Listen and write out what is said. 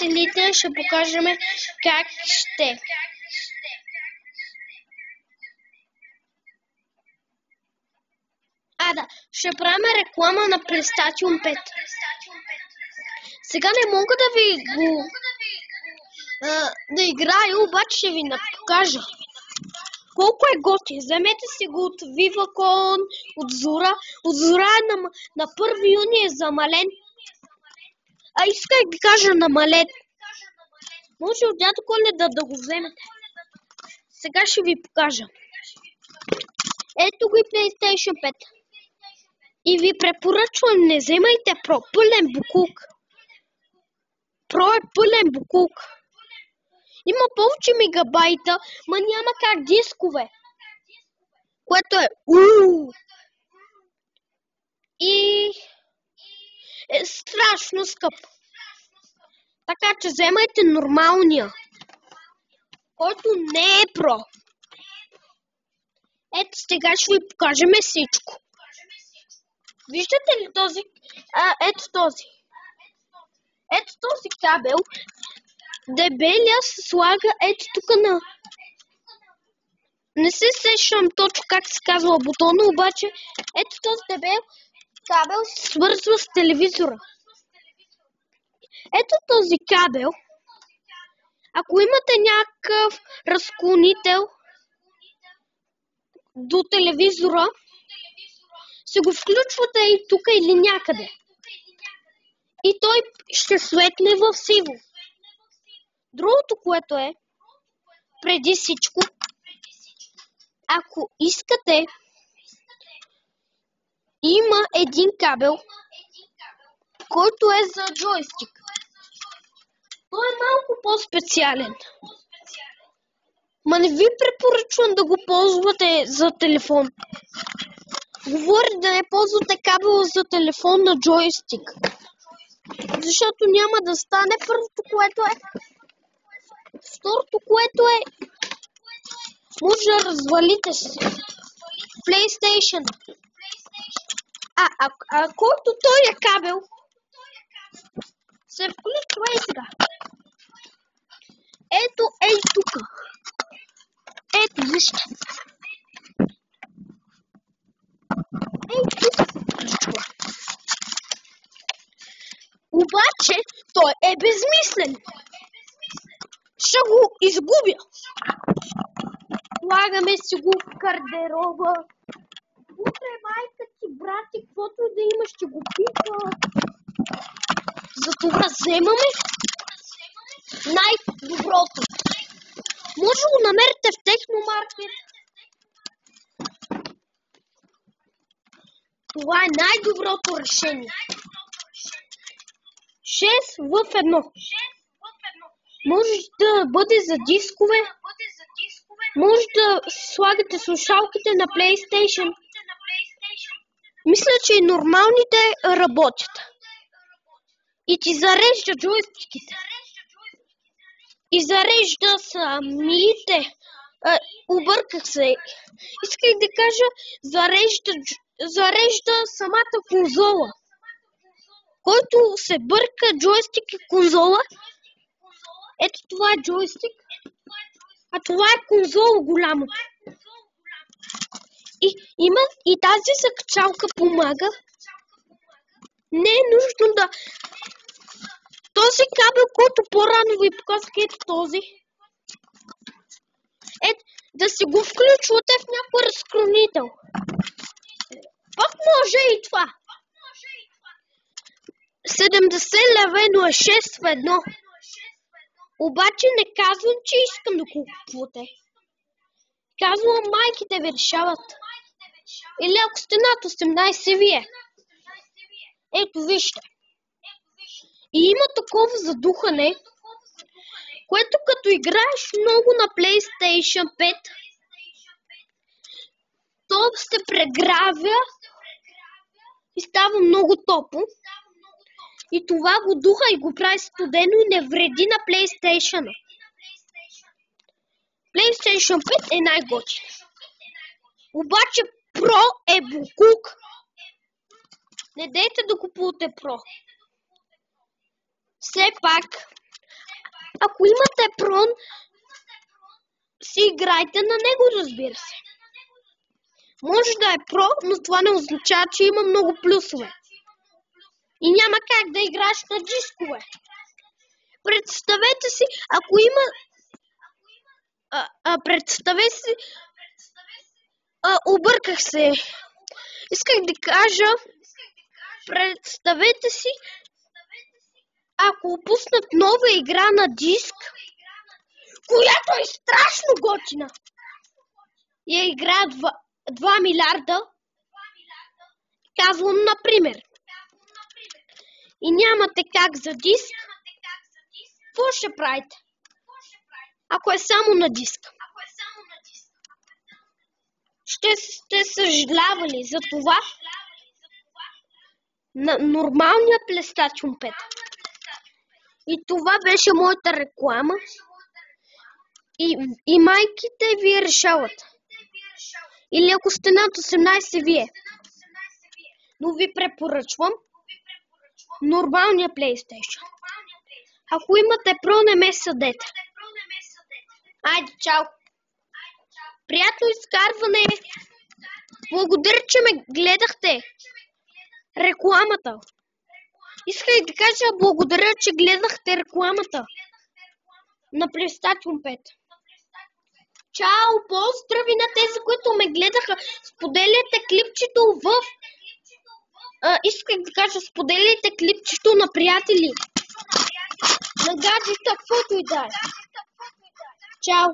приятелите ще покажем как ще. Да, ще правим реклама на PlayStation 5. Сега не мога да ви го да играя, обаче ще ви покажа. Колко е готин. Вземете си го от Viva-Con, от Zora. От Zora на 1 юни е замален. Исках да кажа намален. Може от дядо Коледа да го вземете. Сега ще ви покажа. Ето го и PlayStation 5. И ви препоръчвам, не вземайте Pro. Пълен букук. Pro е пълен букук. Има повече мегабайта, ма няма как дискове. Което е и е страшно скъп. Така че вземайте нормалния, който не е Pro. Ето сега ще ви покажем всичко. Виждате ли този? Ето този. Ето този кабел. Дебелия се слага ето тук на... Не се сещам точно как се казва бутона, обаче ето този дебел кабел се свързва с телевизора. Ето този кабел. Ако имате някакъв разклонител до телевизора, се го включвате и тук или някъде. И той ще светне в сиво. Другото, което е, преди всичко, ако искате, има един кабел, който е за джойстик. Той е малко по-специален. Ма не ви препоръчвам да го ползвате за телефон. Говоря да не ползвате кабела за телефон на джойстик. Защото няма да стане първото, което е. Второто, което е, може да развалите си PlayStation. Който той е кабел, се включва и сега. Ето, тук. Ето, вижте. Тук се включва. Обаче, той е безмислен. Ще го изгубя. Слагаме си го в гардероба. Утре майка ти, брати, каквото да има, ще го пипа. Затова вземаме най-доброто. Може да го намерите в Техномаркет. Това е най-доброто решение. 6 в 1. Може да бъде за дискове. Може да слагате слушалките на PlayStation. Мисля, че и нормалните работят. И ти зарежда джойстиките. И зарежда самите. Обърках се. Исках да кажа, зарежда самата конзола. Който се бърка джойстик и конзола. Ето това е джойстик. А това е конзола голямото. И тази закачалка помага. Не е нужно да... Този кабел, който по-рано ви показах, ето този. Да си го включвате в някой разклонител. Пак може и това. 70 левено е 6 в 1. Обаче не казвам, че искам да го купувате. Казвам, майките ви решават. Или ако сте над 18 вие. Ето вижте. И има такова задухане, което като играеш много на PlayStation 5, то се прегрявя и става много топло. И това го духа и го прави студено и не вреди на PlayStation. PlayStation 5 е най-готин. Обаче Pro е букук. Не дейте да купувате Pro. Все пак, Ако имате прон, си играйте на него, разбира се. Може да е про, но това не означава, че има много плюсове. И няма как да играеш на дискове. Представете си, ако има... представете си... обърках се. Исках да кажа... Представете си, ако пуснат нова игра на диск, която е страшно готина. Я играят 2 милиарда. Казвам, например. И нямате как за диск. Какво ще правите? Ако е само на диск. Ще сте съжалявали за това на нормалния PlayStation 5. И това беше моята реклама. И майките ви решават. Или ако сте над 18 вие. Но ви препоръчвам нормалния PlayStation. Ако имате про, не ме съдете. Айде, чао! Приятно изкарване! Благодаря, че ме гледахте. Рекламата. Исках да кажа благодаря, че гледахте рекламата на PlayStation 5. Чао! Поздрави на тези, които ме гледаха. Споделяйте клипчето исках да кажа, споделяйте клипчето на приятели. На гаджета, каквото и да е. Чао!